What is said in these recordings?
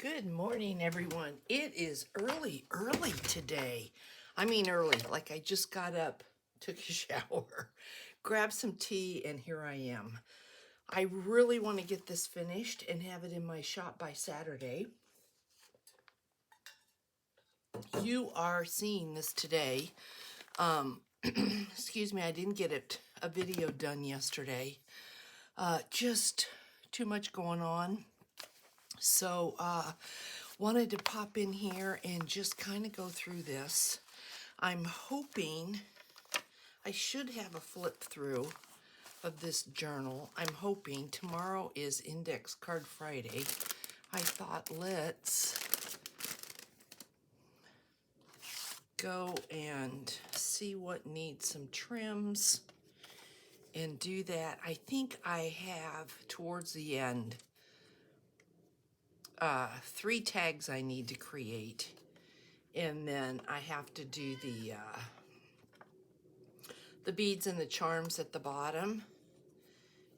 Good morning, everyone. It is early today. I mean early, like I just got up, took a shower, grabbed some tea, and here I am. I really want to get this finished and have it in my shop by Saturday. You are seeing this today. Excuse me, I didn't get a video done yesterday. Just too much going on. So, wanted to pop in here and just kind of go through this. I'm hoping I should have a flip through of this journal. I'm hoping tomorrow is Index Card Friday. I thought let's go and see what needs some trims and do that. I think I have towards the end 3 tags I need to create, and then I have to do the beads and the charms at the bottom.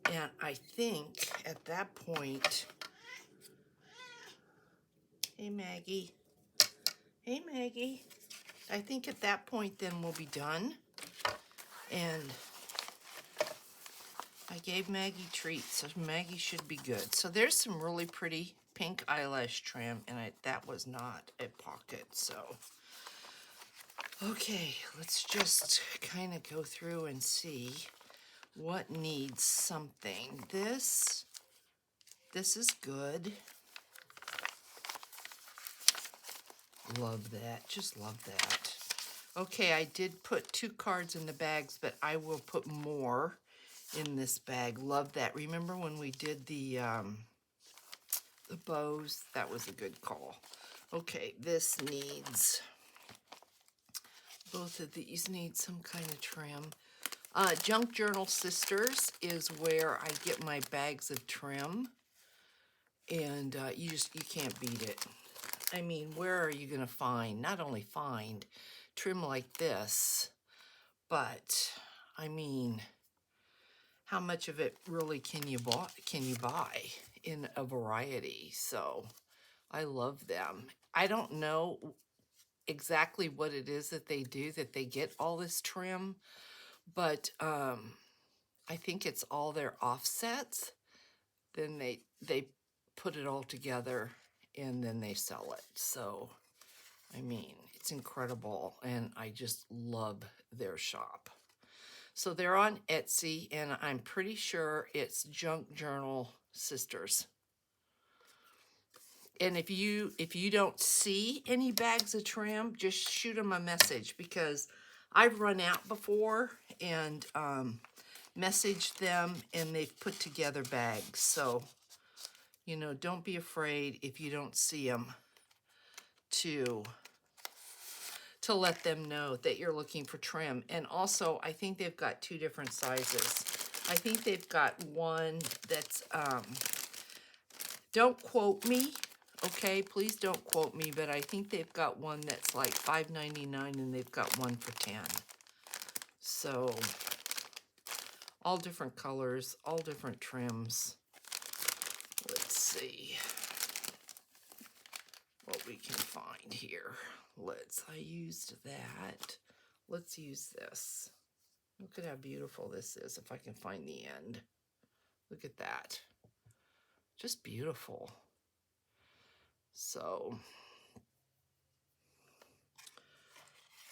And I think at that point, hey Maggie, I think at that point then we'll be done. And I gave Maggie treats, so Maggie should be good. So there's some really pretty pink eyelash trim, and that was not a pocket, so. Okay, let's just kind of go through and see what needs something. This is good. Love that, just love that. Okay, I did put 2 cards in the bags, but I will put more in this bag. Love that. Remember when we did the bows? That was a good call. Okay, this needs, both of these need some kind of trim. Junk Journal Sisters is where I get my bags of trim, and you can't beat it. I mean, where are you going to find, not only find trim like this, but I mean, how much of it really can you buy in a variety? So I love them. I don't know exactly what it is that they do that they get all this trim, but I think it's all their offsets. Then they put it all together and then they sell it. So I mean, it's incredible, and I just love their shop. So they're on Etsy, and I'm pretty sure it's Junk Journal Sisters. And if you don't see any bags of trim, just shoot them a message, because I've run out before and messaged them, and they've put together bags. So, you know, don't be afraid if you don't see them to let them know that you're looking for trim. And also, I think they've got 2 different sizes. I think they've got one that's, don't quote me, okay? Please don't quote me, but I think they've got one that's like $5.99, and they've got one for $10. So, all different colors, all different trims. Let's see what we can find here. I used that. Let's use this. Look at how beautiful this is, if I can find the end. Look at that. Just beautiful. So,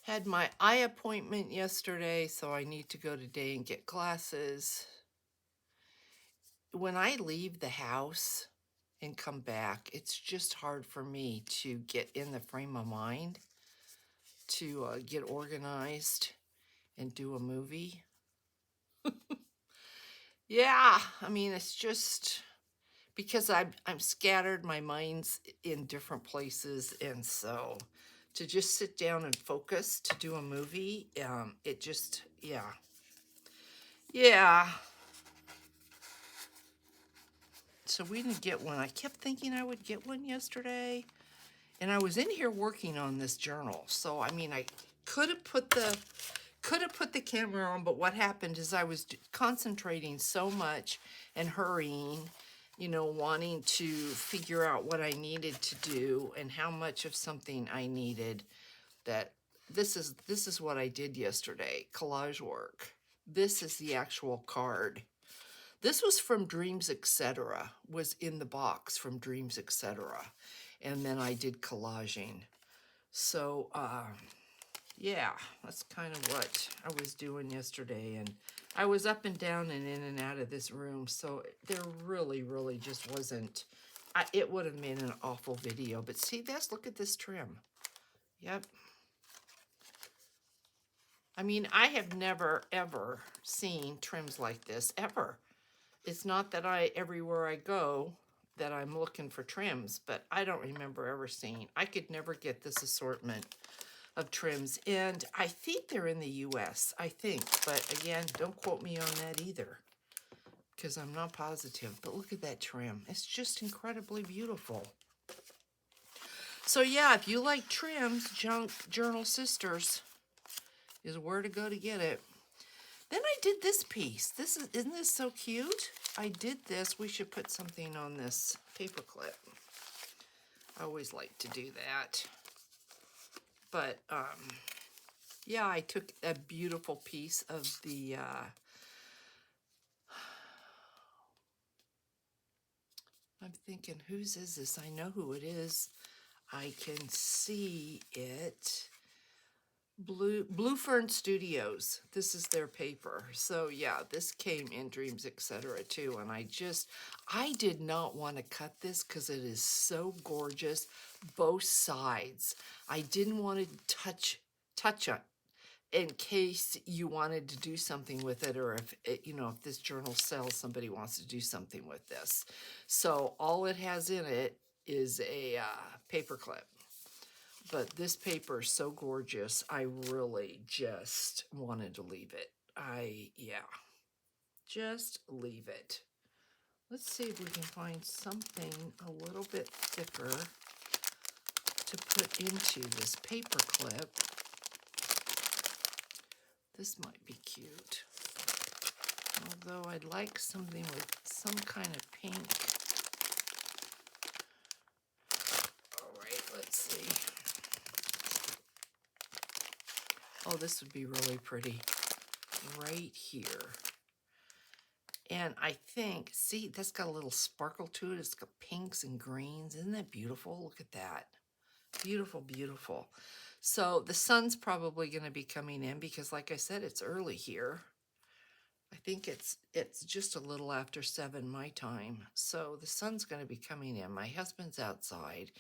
had my eye appointment yesterday, so I need to go today and get glasses. When I leave the house and come back, it's just hard for me to get in the frame of mind to get organized and do a movie. Yeah, I mean, it's just because I'm scattered, my mind's in different places, and so to just sit down and focus to do a movie, it just, yeah. So we didn't get one. I kept thinking I would get one yesterday, and I was in here working on this journal. So I mean, I could have put the camera on, but what happened is I was concentrating so much and hurrying you know, wanting to figure out what I needed to do and how much of something I needed, that this is what I did yesterday, collage work. This is the actual card. This was from Dreams Etc. was in the box from Dreams Etc. And then I did collaging. So, yeah, that's kind of what I was doing yesterday. And I was up and down and in and out of this room. So there really just wasn't, it would have made an awful video. But see this, look at this trim. Yep. I mean, I have never, ever seen trims like this, ever. It's not that everywhere I go, that I'm looking for trims, but I don't remember ever seeing. I could never get this assortment of trims, and I think they're in the US, I think, but again, don't quote me on that either, because I'm not positive. But look at that trim. It's just incredibly beautiful. So yeah, if you like trims, Junk Journal Sisters is where to go to get it. Then I did this piece. Isn't this so cute? I did this. We should put something on this paper clip. I always like to do that. But yeah, I took a beautiful piece of the I'm thinking, whose is this? I know who it is. I can see it. Blue Fern Studios. This is their paper. So yeah, this came in Dreams Etc. too. And I did not want to cut this because it is so gorgeous. Both sides. I didn't want to touch it in case you wanted to do something with it, or if it, you know, if this journal sells, somebody wants to do something with this. So all it has in it is a paper clip. But this paper is so gorgeous, I really just wanted to leave it. Yeah, just leave it. Let's see if we can find something a little bit thicker to put into this paper clip. This might be cute. Although I'd like something with some kind of pink. All right, let's see. Oh, this would be really pretty right here. And I think, see, that's got a little sparkle to it. It's got pinks and greens. Isn't that beautiful? Look at that. Beautiful, beautiful. So the sun's probably going to be coming in because, like I said, it's early here. I think it's just a little after 7 my time. So the sun's going to be coming in. My husband's outside.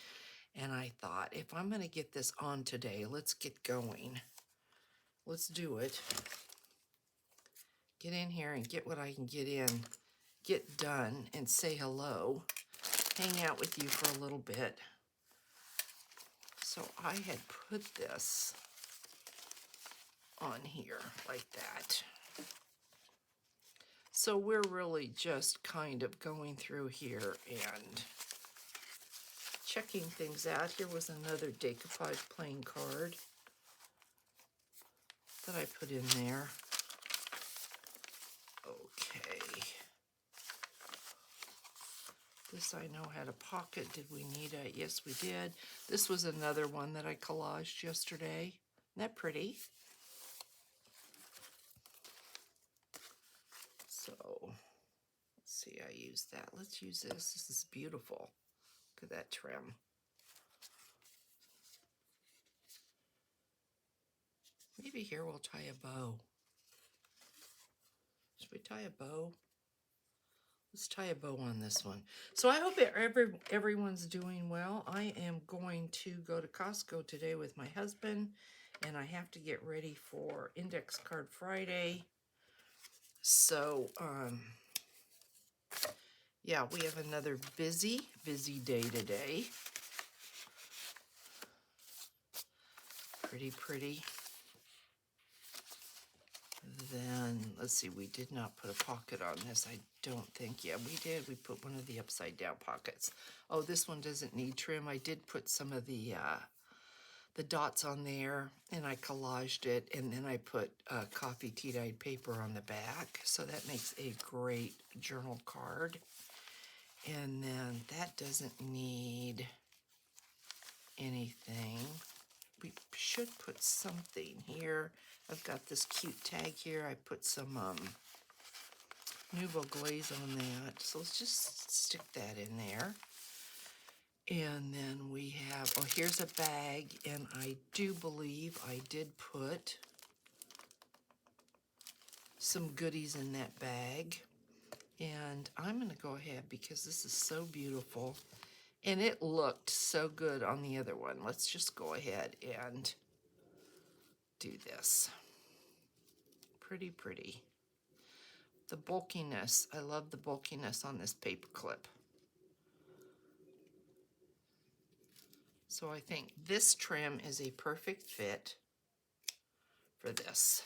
And I thought, if I'm going to get this on today, let's get going. Let's do it. Get in here and get what I can get done, and say hello. Hang out with you for a little bit. So I had put this on here like that. So we're really just kind of going through here and checking things out. Here was another decoupage plain card that I put in there. Okay. This I know had a pocket. Did we need a? Yes, we did. This was another one that I collaged yesterday. Isn't that pretty? So, let's see, I used that. Let's use this. This is beautiful. Look at that trim. Maybe here we'll tie a bow. Should we tie a bow? Let's tie a bow on this one. So I hope everyone's doing well. I am going to go to Costco today with my husband, and I have to get ready for Index Card Friday. So, yeah, we have another busy day today. Pretty. Then, let's see, we did not put a pocket on this, I don't think. Yeah, we did. We put one of the upside down pockets. Oh, this one doesn't need trim. I did put some of the dots on there, and I collaged it, and then I put coffee tea-dyed paper on the back. So that makes a great journal card. And then that doesn't need anything. We should put something here. I've got this cute tag here. I put some Nouveau Glaze on that. So let's just stick that in there. And then we have, oh, here's a bag, and I do believe I did put some goodies in that bag. And I'm going to go ahead because this is so beautiful. And it looked so good on the other one. Let's just go ahead and do this. Pretty, pretty. The bulkiness, I love the bulkiness on this paper clip. So I think this trim is a perfect fit for this.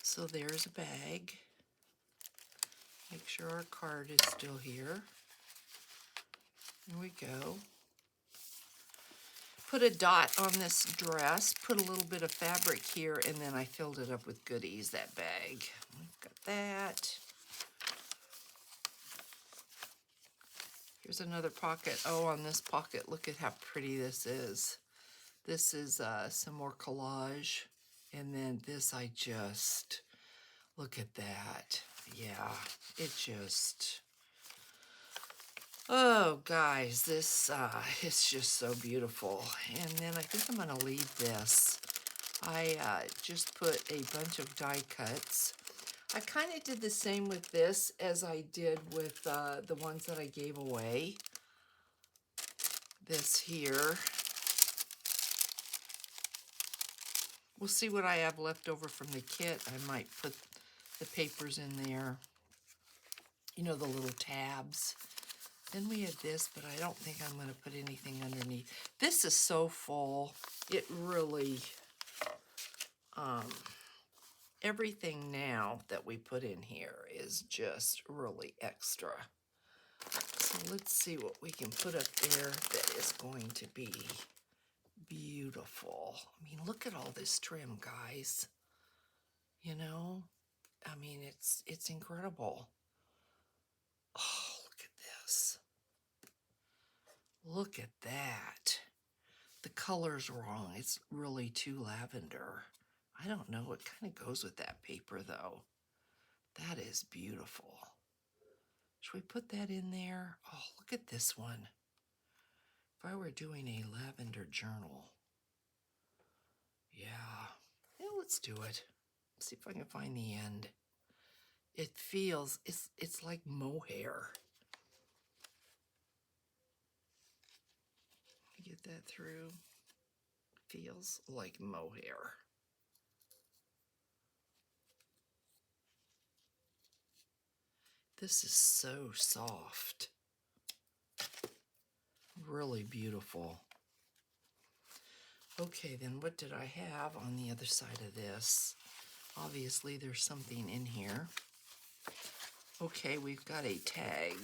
So there's a bag. Make sure our card is still here. Here we go. Put a dot on this dress, put a little bit of fabric here, and then I filled it up with goodies, that bag. We've got that. Here's another pocket. Oh, on this pocket, look at how pretty this is. This is some more collage. And then this, I just, look at that. Yeah, it just, oh, guys, this is just so beautiful. And then I think I'm going to leave this. I just put a bunch of die cuts. I kind of did the same with this as I did with the ones that I gave away. This here. We'll see what I have left over from the kit. I might put the papers in there. You know, the little tabs. Then we had this, but I don't think I'm going to put anything underneath. This is so full. It really, everything now that we put in here is just really extra. So let's see what we can put up there that is going to be beautiful. I mean, look at all this trim, guys. You know, I mean, it's incredible. Oh, look at this. Look at that. The color's wrong. It's really too lavender. I don't know. It kind of goes with that paper, though. That is beautiful. Should we put that in there? Oh, look at this one. If I were doing a lavender journal. Yeah. Yeah, let's do it. See if I can find the end. It feels, it's like mohair. Get that through. Feels like mohair. This is so soft. Really beautiful. Okay, then what did I have on the other side of this? Obviously, there's something in here. Okay, we've got a tag.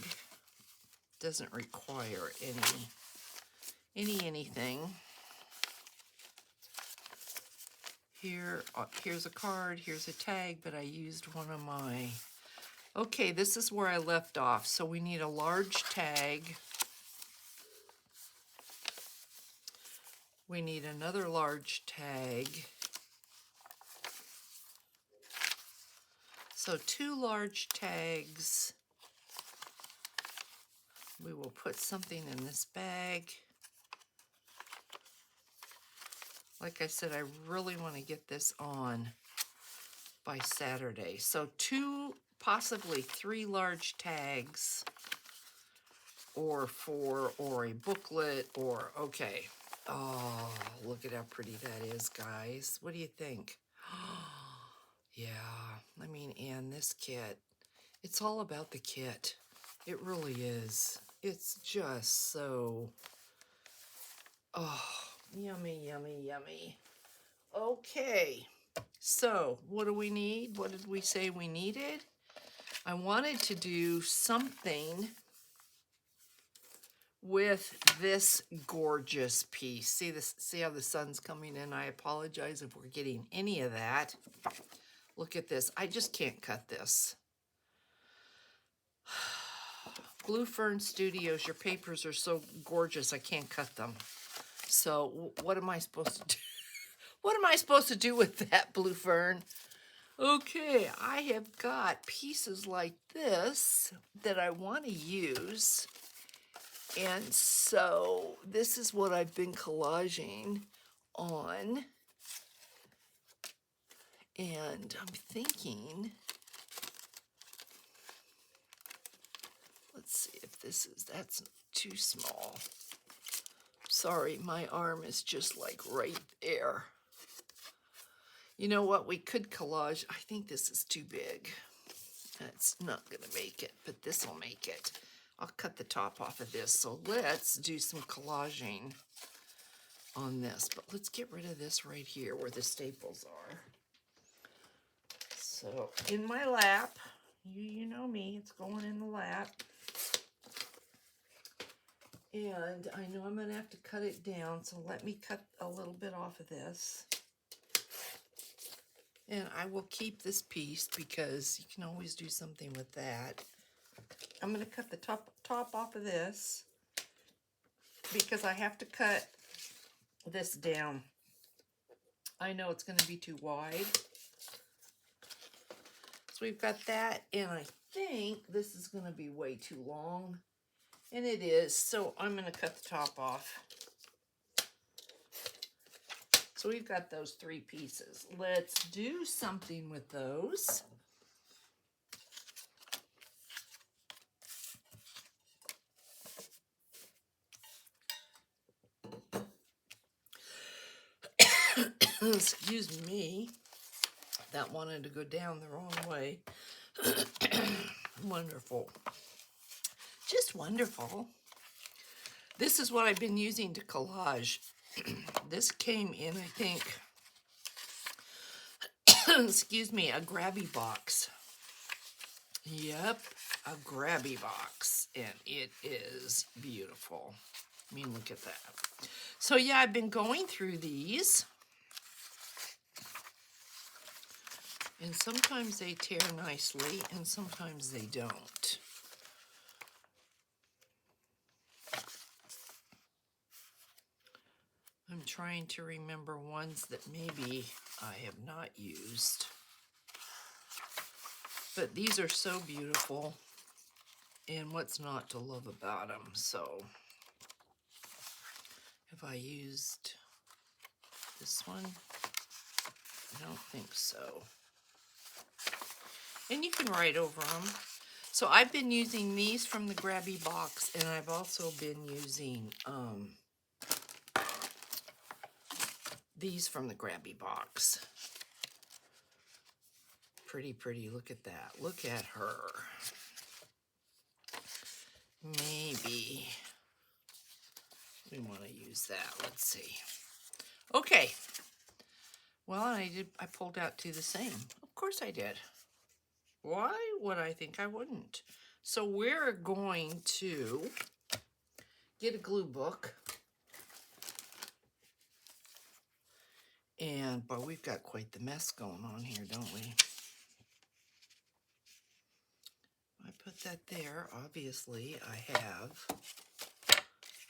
Doesn't require anything. Here, here's a card, here's a tag, but I used one of my... Okay, this is where I left off. So we need a large tag. We need another large tag. So 2 large tags. We will put something in this bag. Like I said, I really want to get this on by Saturday. So 2, possibly 3 large tags, or 4, or a booklet, or, okay. Oh, look at how pretty that is, guys. What do you think? Yeah, I mean, and this kit, it's all about the kit. It really is. It's just so, oh, yummy, yummy, yummy. Okay, so what do we need? What did we say we needed? I wanted to do something with this gorgeous piece. See this? See how the sun's coming in? I apologize if we're getting any of that. Look at this. I just can't cut this. Blue Fern Studios, your papers are so gorgeous, I can't cut them. So what am I supposed to do? What am I supposed to do with that, Blue Fern? Okay, I have got pieces like this that I want to use. And so this is what I've been collaging on. And I'm thinking, let's see if that's too small. Sorry, my arm is just like right there. You know what, we could collage. I think this is too big. That's not gonna make it, but this will make it. I'll cut the top off of this. So let's do some collaging on this, but let's get rid of this right here where the staples are. So in my lap, you know me, it's going in the lap. And I know I'm gonna have to cut it down, so let me cut a little bit off of this. And I will keep this piece because you can always do something with that. I'm gonna cut the top off of this because I have to cut this down. I know it's gonna be too wide. So we've got that, and I think this is gonna be way too long. And it is, so I'm gonna cut the top off. So we've got those 3 pieces. Let's do something with those. Excuse me, that wanted to go down the wrong way. Wonderful. Just wonderful. This is what I've been using to collage. This came in, I think, excuse me, a grabby box. Yep, a grabby box, and it is beautiful. I mean, look at that. So yeah, I've been going through these, and sometimes they tear nicely, and sometimes they don't. I'm trying to remember ones that maybe I have not used. But these are so beautiful, and what's not to love about them? So, have I used this one? I don't think so. And you can write over them. So I've been using these from the grabby box, and I've also been using these from the grabby box. Pretty, pretty. Look at that. Look at her. Maybe we want to use that. Let's see. Okay. Well, I pulled out 2 the same. Of course I did. Why would I think I wouldn't? So we're going to get a glue book. And, boy, we've got quite the mess going on here, don't we? I put that there. Obviously, I have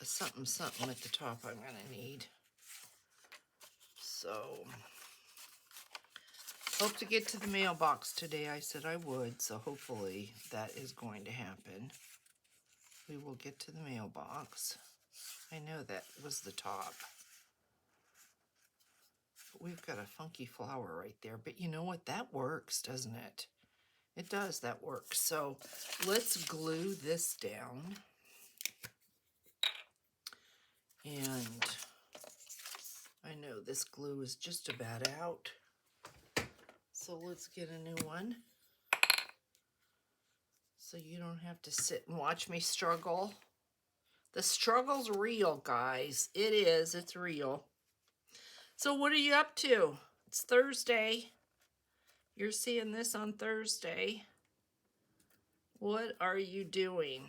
a something at the top I'm going to need. So, hope to get to the mailbox today. I said I would, so hopefully that is going to happen. We will get to the mailbox. I know that was the top. But we've got a funky flower right there. But you know what? That works, doesn't it? It does. That works. So let's glue this down. And I know this glue is just about out. So let's get a new one. So you don't have to sit and watch me struggle. The struggle's real, guys. It is. It's real. So what are you up to? It's Thursday. You're seeing this on Thursday. What are you doing?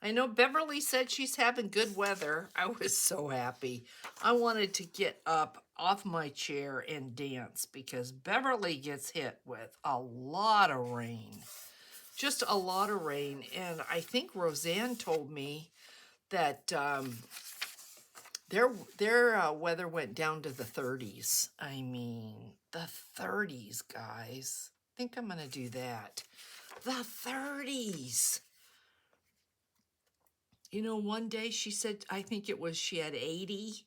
I know Beverly said she's having good weather. I was so happy. I wanted to get up off my chair and dance because Beverly gets hit with a lot of rain. just a lot of rain. And I think Roseanne told me that their weather went down to the 30s. I mean, the 30s, guys. I think I'm gonna do that. The 30s. You know, one day she said, I think it was she had 80,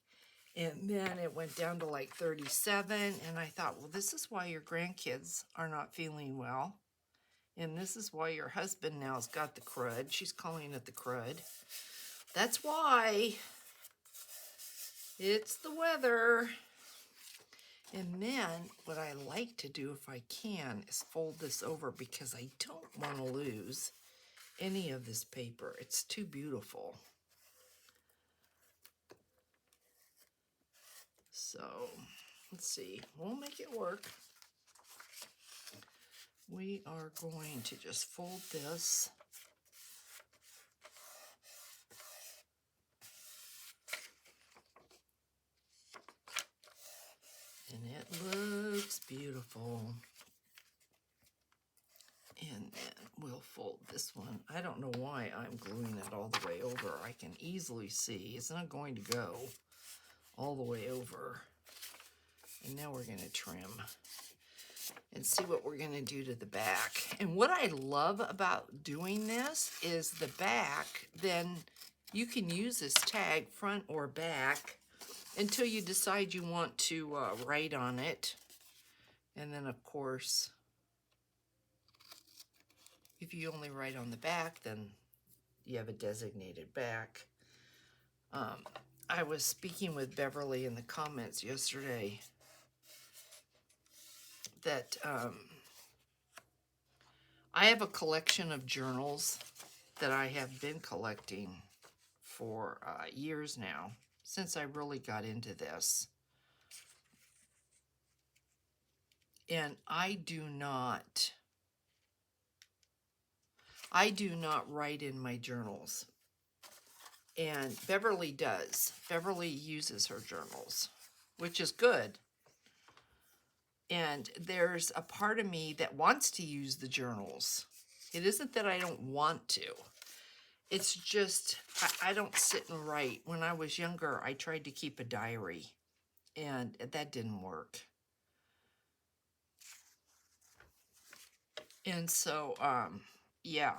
and then it went down to like 37. And I thought, well, this is why your grandkids are not feeling well. And this is why your husband now's got the crud. She's calling it the crud. That's why. It's the weather. And then what I like to do if I can is fold this over because I don't want to lose any of this paper. It's too beautiful. So let's see, we'll make it work. We are going to just fold this. And it looks beautiful. And then we'll fold this one. I don't know why I'm gluing it all the way over. I can easily see it's not going to go all the way over. And now we're going to trim and see what we're going to do to the back. And what I love about doing this is the back, then you can use this tag front or back until you decide you want to write on it. And then of course, if you only write on the back, then you have a designated back. I was speaking with Beverly in the comments yesterday that I have a collection of journals that I have been collecting for years now, since I really got into this. And I do not write in my journals. And Beverly does. Beverly uses her journals, which is good. And there's a part of me that wants to use the journals. It isn't that I don't want to. It's just, I don't sit and write. When I was younger, I tried to keep a diary, and that didn't work. And so, yeah.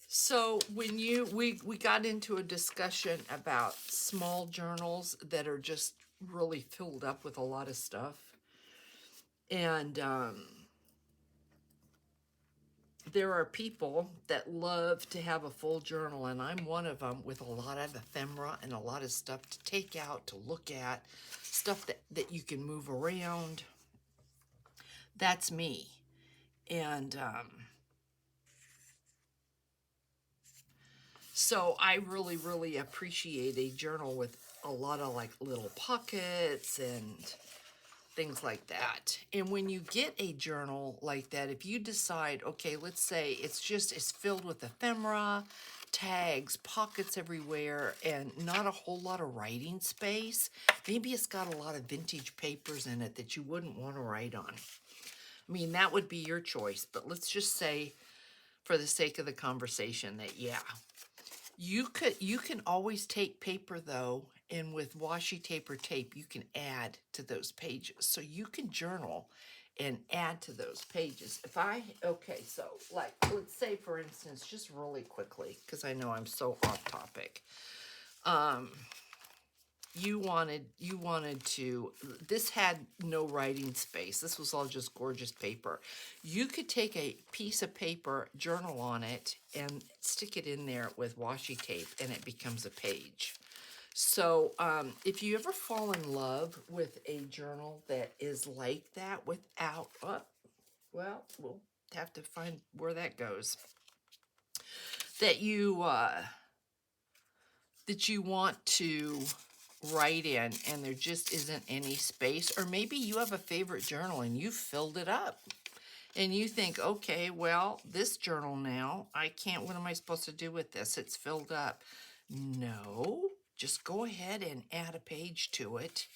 So when we got into a discussion about small journals that are just really filled up with a lot of stuff. And there are people that love to have a full journal, and I'm one of them, with a lot of ephemera and a lot of stuff to take out, to look at, stuff that you can move around. That's me. And so I really, really appreciate a journal with a lot of like little pockets and things like that. And when you get a journal like that, if you decide, okay, let's say it's filled with ephemera, tags, pockets everywhere, and not a whole lot of writing space, maybe it's got a lot of vintage papers in it that you wouldn't want to write on. I mean, that would be your choice, but let's just say, for the sake of the conversation, that yeah, you can always take paper though, and with washi tape or tape, you can add to those pages. So you can journal and add to those pages. Okay, so like, let's say for instance, just really quickly, because I know I'm so off topic. You wanted to, this had no writing space. This was all just gorgeous paper. You could take a piece of paper, journal on it, and stick it in there with washi tape, and it becomes a page. So if you ever fall in love with a journal that is like that without, well, we'll have to find where that goes. That you want to write in, and there just isn't any space, or maybe you have a favorite journal and you filled it up and you think, okay, well, this journal now, what am I supposed to do with this? It's filled up. No, just go ahead and add a page to it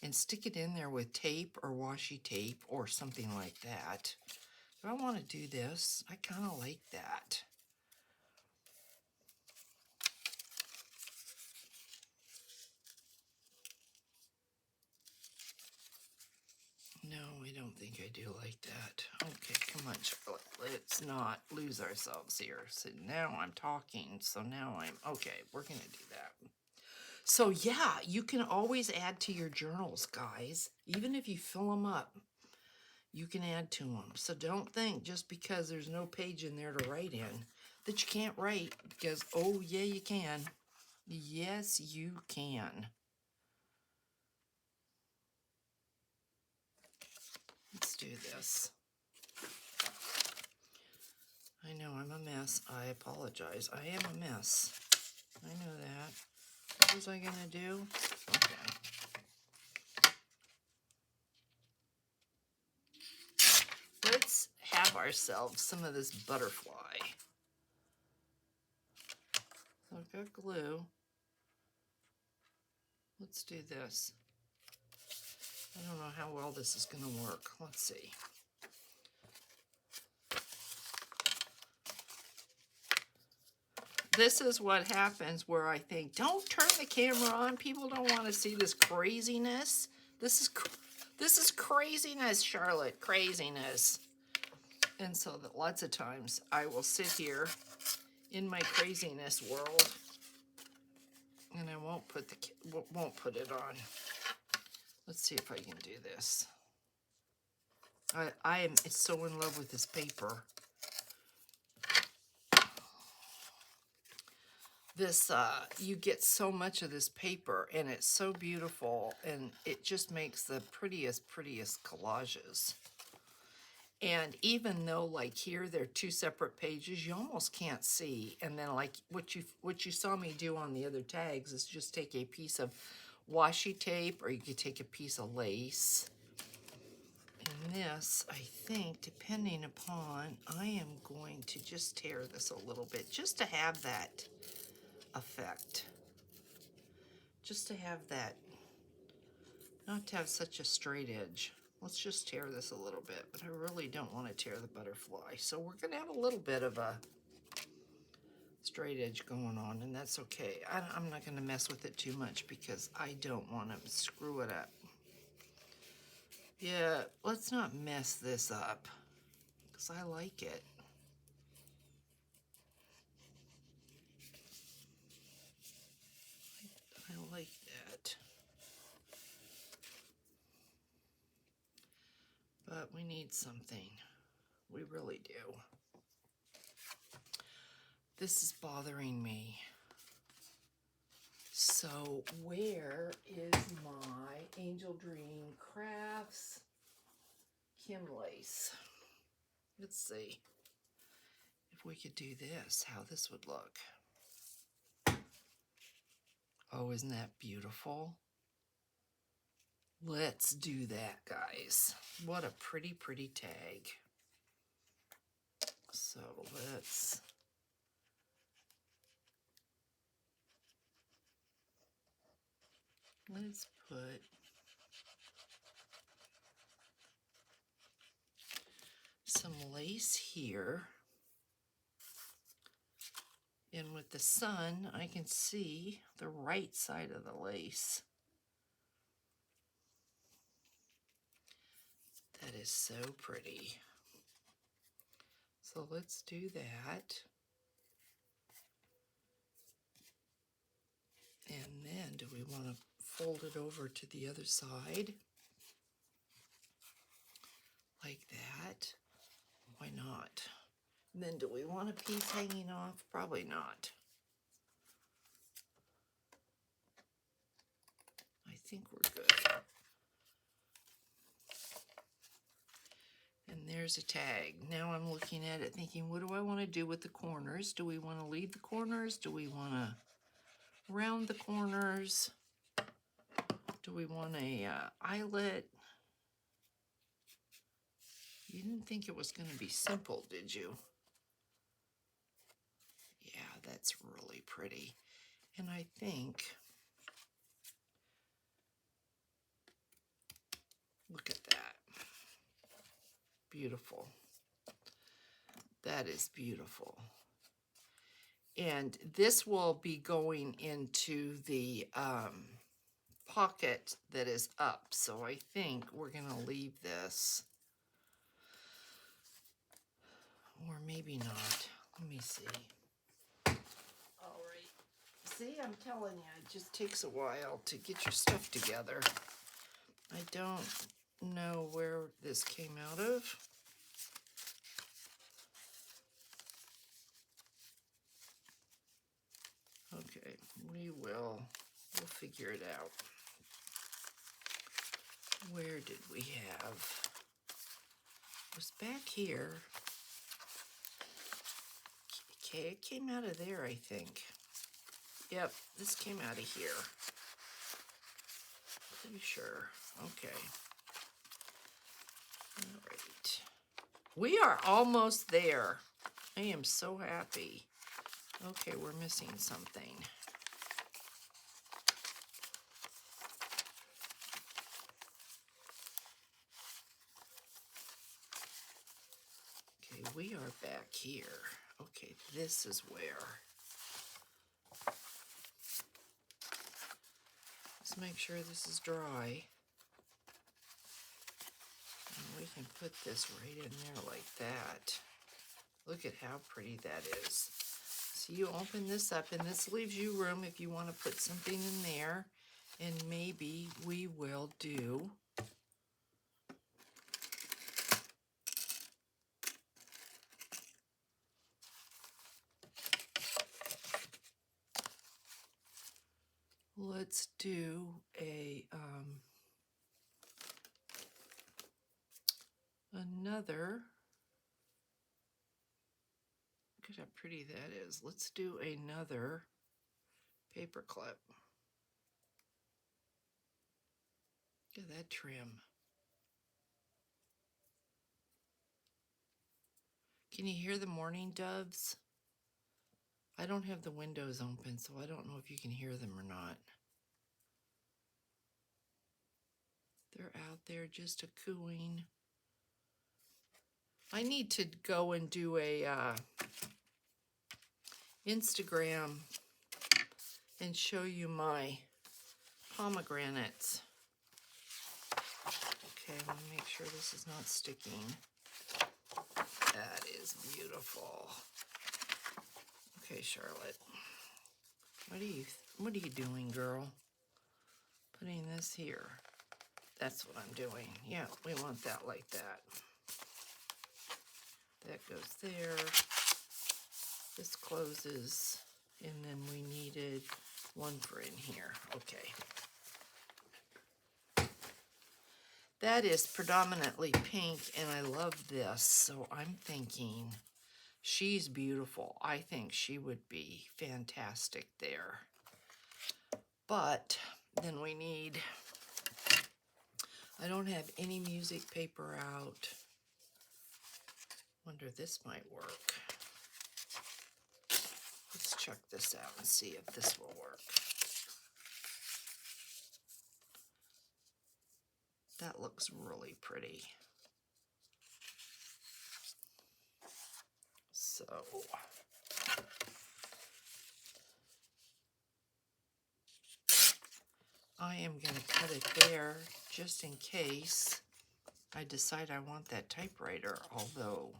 and stick it in there with tape or washi tape or something like that. Do I want to do this? I kind of like that. No, I don't think I do like that. Okay, come on, Charlotte. Let's not lose ourselves here. So now I'm talking, so now okay, we're going to do that. So yeah, you can always add to your journals, guys. Even if you fill them up, you can add to them. So don't think just because there's no page in there to write in that you can't write, because, oh yeah, you can. Yes, you can. Let's do this. I know I'm a mess. I apologize. I am a mess. I know that. What was I gonna do? Okay. Let's have ourselves some of this butterfly. So I've got glue. Let's do this. I don't know how well this is gonna work. Let's see. This is what happens where I think, don't turn the camera on. People don't want to see this craziness. This is craziness, Charlotte. Craziness. And so that lots of times I will sit here in my craziness world and I won't put it on. Let's see if I can do this. I am so in love with this paper. This you get so much of this paper and it's so beautiful and it just makes the prettiest collages. And even though like here they're two separate pages, you almost can't see. And then like what you saw me do on the other tags is just take a piece of washi tape, or you could take a piece of lace. And this, I think, depending upon, I am going to just tear this a little bit just to have that effect. Just to have that, not to have such a straight edge. Let's just tear this a little bit, but I really don't want to tear the butterfly. So we're going to have a little bit of a straight edge going on, and that's okay. I'm not going to mess with it too much because I don't want to screw it up. Yeah, let's not mess this up because I like it. I like that. But we need something. We really do. This is bothering me. So where is my Angel Dream Crafts Kim Lace? Let's see if we could do this, how this would look. Oh, isn't that beautiful? Let's do that, guys. What a pretty tag. So let's put some lace here. And with the sun, I can see the right side of the lace. That is so pretty. So let's do that. And then do we want to fold it over to the other side? Like that? Why not? And then do we want a piece hanging off? Probably not. I think we're good. And there's a tag. Now I'm looking at it thinking, what do I want to do with the corners? Do we want to leave the corners? Do we want to round the corners? Do we want a eyelet? You didn't think it was going to be simple, did you? Yeah, that's really pretty. And I think, look at that. Beautiful. That is beautiful. And this will be going into the pocket that is up. So I think we're going to leave this. Or maybe not. Let me see. All right. See, I'm telling you, it just takes a while to get your stuff together. I don't know where this came out of. Okay, we'll figure it out. Where did we have? It was back here. Okay, it came out of there, I think. Yep, this came out of here. Pretty sure. Okay. All right. We are almost there. I am so happy. Okay, we're missing something. Okay, we are back here. Okay, this is where. Let's make sure this is dry. And we can put this right in there like that. Look at how pretty that is. So you open this up, and this leaves you room if you want to put something in there. And maybe we will do let's do a another. Look at how pretty that is. Let's do another paper clip. Look at that trim. Can you hear the mourning doves? I don't have the windows open, so I don't know if you can hear them or not. They're out there just a cooing. I need to go and do a Instagram and show you my pomegranates. Okay, I want to make sure this is not sticking. That is beautiful. Okay, Charlotte. What are you doing, girl? Putting this here. That's what I'm doing. Yeah, we want that like that. That goes there. This closes. And then we needed one for in here. Okay. That is predominantly pink, and I love this. So I'm thinking she's beautiful. I think she would be fantastic there. But then we need, I don't have any music paper out. Wonder if this might work. Let's check this out and see if this will work. That looks really pretty. So I am going to cut it there just in case I decide I want that typewriter, although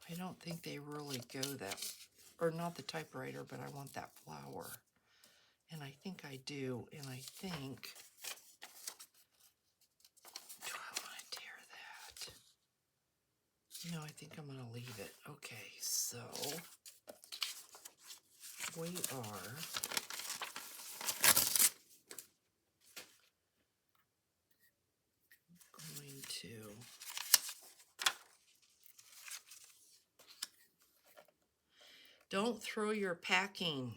I don't think they really go that, or not the typewriter, but I want that flower. And I think I do, and I think, do I want to tear that? No, I think I'm going to leave it. Okay, so we are going to don't throw your packing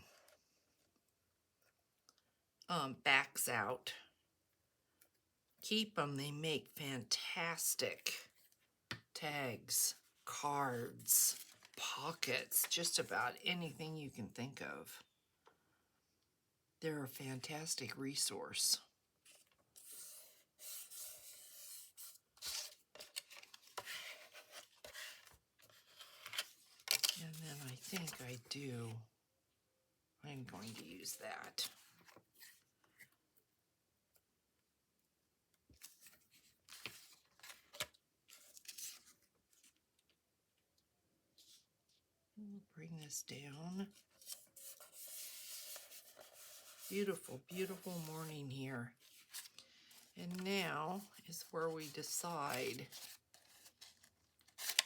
backs out. Keep them. They make fantastic tags, cards, pockets, just about anything you can think of. They're a fantastic resource. think I do. I'm going to use that. We'll bring this down. Beautiful, beautiful morning here. And now is where we decide.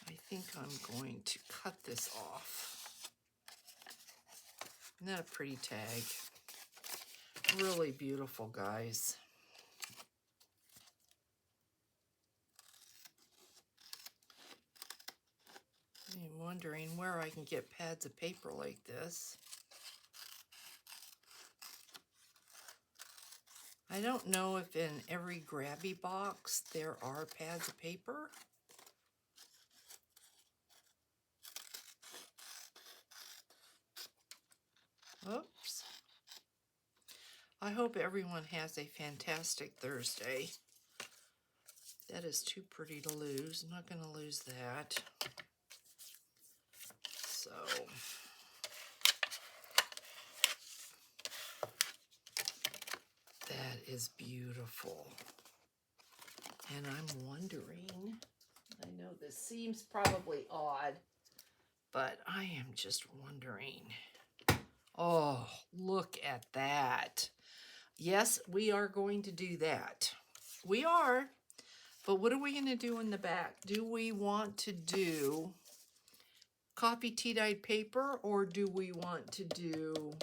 I think I'm going to cut this off. Isn't that a pretty tag? Really beautiful, guys. I'm wondering where I can get pads of paper like this. I don't know if in every grabby box there are pads of paper. Oops. I hope everyone has a fantastic Thursday. That is too pretty to lose. I'm not going to lose that. So, that is beautiful. And I'm wondering, I know this seems probably odd, but I am just wondering. Oh, look at that. Yes, we are going to do that. We are. But what are we going to do in the back? Do we want to do coffee tea-dyed paper, or do we want to do...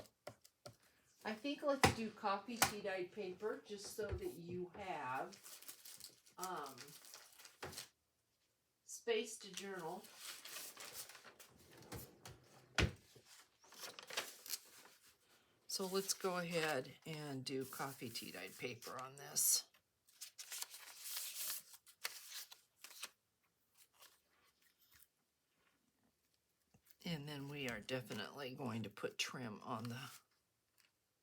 I think let's do coffee tea-dyed paper, just so that you have space to journal. So let's go ahead and do coffee tea-dyed paper on this. And then we are definitely going to put trim on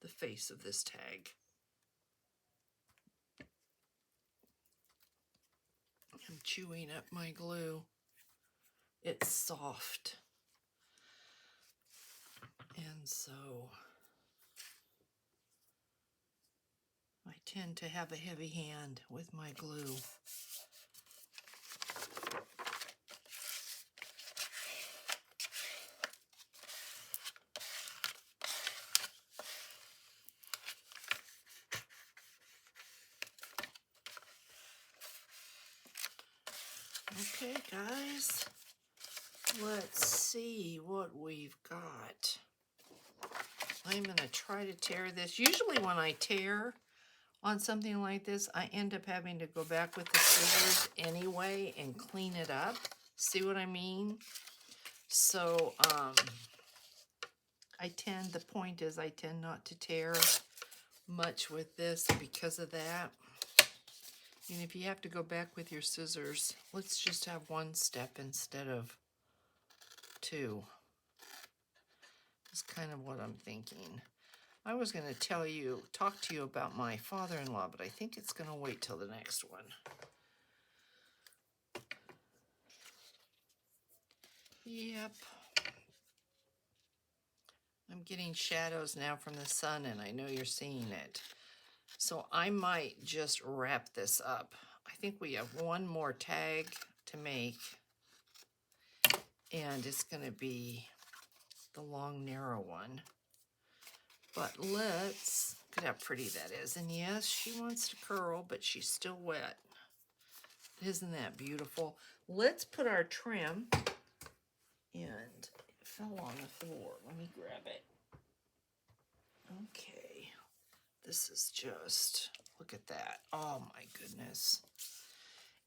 the face of this tag. I'm chewing up my glue. It's soft. And so I tend to have a heavy hand with my glue. Okay, guys, let's see what we've got. I'm going to try to tear this. Usually when I tear on something like this, I end up having to go back with the scissors anyway and clean it up. See what I mean? So, the point is I tend not to tear much with this because of that. And if you have to go back with your scissors, let's just have one step instead of two. That's kind of what I'm thinking. I was going to talk to you about my father-in-law, but I think it's going to wait till the next one. Yep. I'm getting shadows now from the sun, and I know you're seeing it. So I might just wrap this up. I think we have one more tag to make, and it's going to be the long, narrow one. But look at how pretty that is. And yes, she wants to curl, but she's still wet. Isn't that beautiful? Let's put our trim, and it fell on the floor. Let me grab it. Okay. This is just, look at that. Oh my goodness.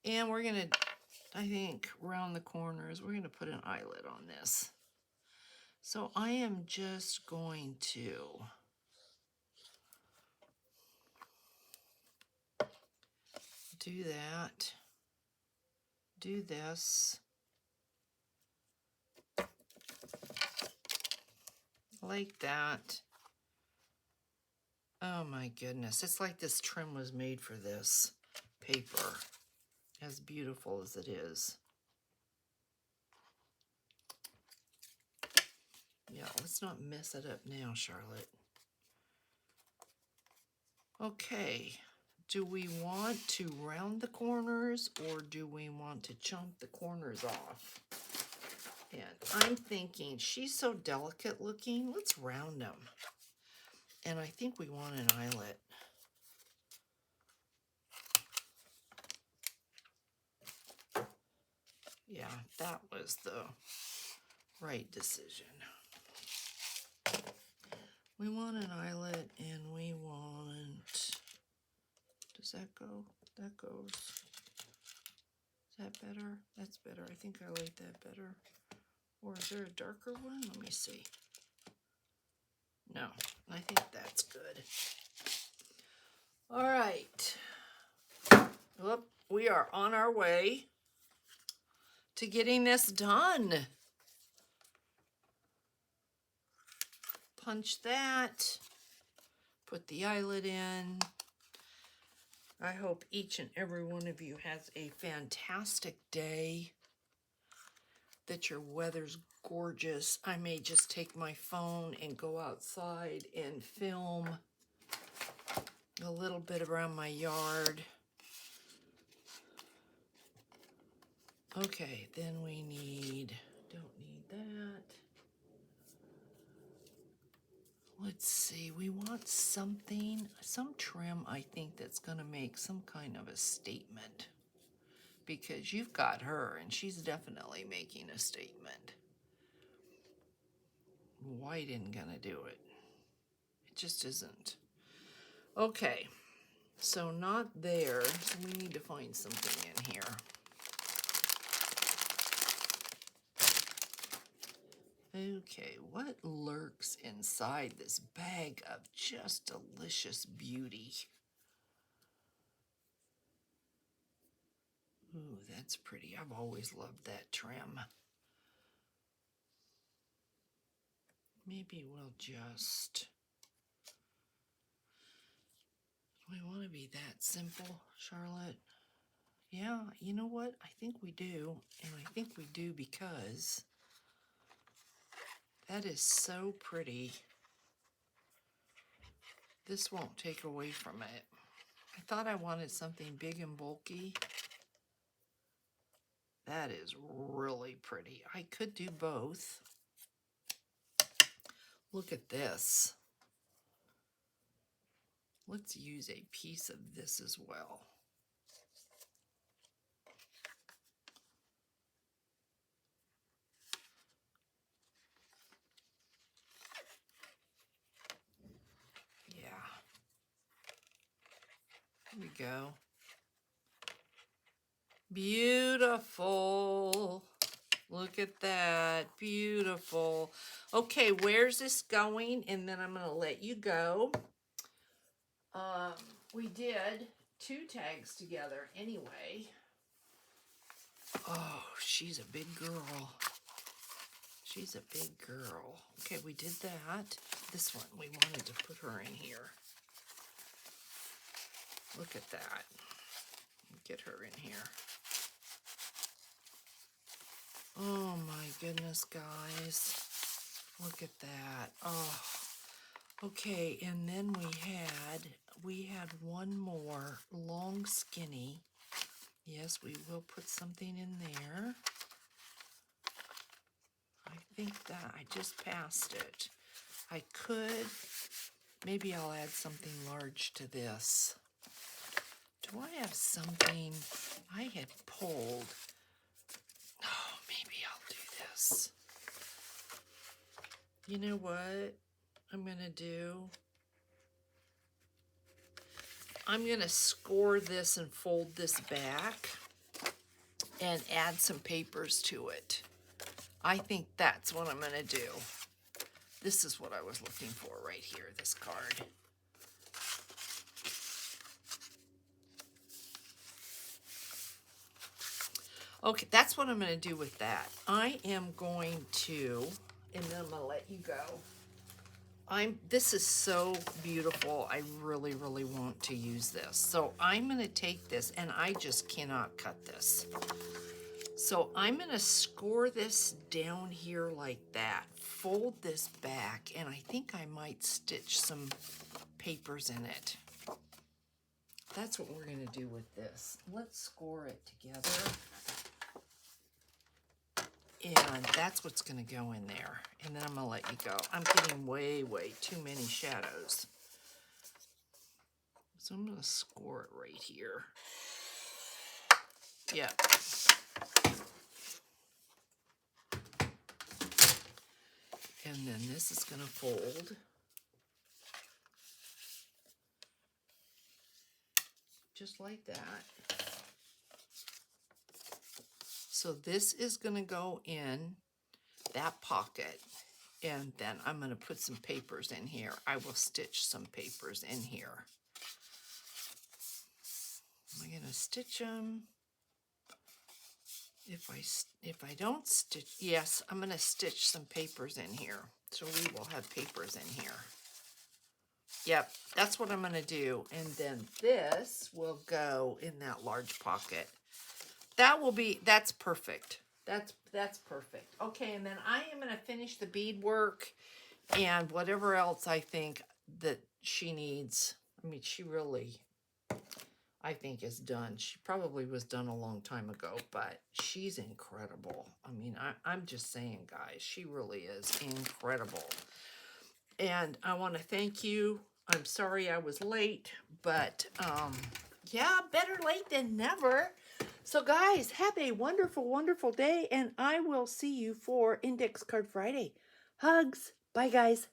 And we're going to, I think, round the corners, we're going to put an eyelet on this. So I am just going to do that, do this, like that. Oh my goodness, it's like this trim was made for this paper, as beautiful as it is. Yeah, let's not mess it up now, Charlotte. Okay, do we want to round the corners or do we want to chunk the corners off? And I'm thinking she's so delicate looking, let's round them. And I think we want an eyelet. Yeah, that was the right decision. We want an eyelet and we want, does that go? That goes. Is that better? That's better. I think I like that better. Or is there a darker one? Let me see. No, I think that's good. All right. Whoop, we are on our way to getting this done. Punch that. Put the eyelet in. I hope each and every one of you has a fantastic day, that your weather's gorgeous. I may just take my phone and go outside and film a little bit around my yard. Okay, then we need, don't need that. Let's see, we want something, some trim, I think, that's gonna make some kind of a statement. Because you've got her, and she's definitely making a statement. White isn't gonna do it. It just isn't. Okay, so not there, so we need to find something in here. Okay, what lurks inside this bag of just delicious beauty? Ooh, that's pretty. I've always loved that trim. Maybe we'll just... Do we want to be that simple, Charlotte? Yeah, you know what? I think we do. And I think we do because that is so pretty. This won't take away from it. I thought I wanted something big and bulky. That is really pretty. I could do both. Look at this. Let's use a piece of this as well. Yeah. Here we go. Beautiful. Look at that. Beautiful. Okay, where's this going? And then I'm going to let you go. We did 2 tags together anyway. Oh, she's a big girl. She's a big girl. Okay, we did that. This one, we wanted to put her in here. Look at that. Get her in here. Oh my goodness, guys. Look at that. Oh. Okay, and then we had one more long skinny. Yes, we will put something in there. I think that I just passed it. I could, maybe I'll add something large to this. Do I have something I had pulled? Oh, maybe I'll do this. You know what I'm gonna do? I'm gonna score this and fold this back and add some papers to it. I think that's what I'm gonna do. This is what I was looking for right here, this card. Okay, that's what I'm going to do with that. I am going to, and then I'm going to let you go. This is so beautiful. I really, really want to use this. So I'm going to take this, and I just cannot cut this. So I'm going to score this down here like that, fold this back, and I think I might stitch some papers in it. That's what we're going to do with this. Let's score it together. And that's what's going to go in there. And then I'm going to let you go. I'm getting way too many shadows. So I'm going to score it right here. Yep. And then this is going to fold. Just like that. So this is going to go in that pocket. And then I'm going to put some papers in here. I will stitch some papers in here. Am I going to stitch them? If I don't stitch, yes, I'm going to stitch some papers in here. So we will have papers in here. Yep, that's what I'm going to do. And then this will go in that large pocket. That's perfect. That's perfect. Okay, and then I am going to finish the beadwork and whatever else I think that she needs. I mean, she really, I think, is done. She probably was done a long time ago, but she's incredible. I mean, I'm just saying, guys, she really is incredible. And I want to thank you. I'm sorry I was late, but yeah, better late than never. So guys, have a wonderful day, and I will see you for Index Card Friday. Hugs. Bye, guys.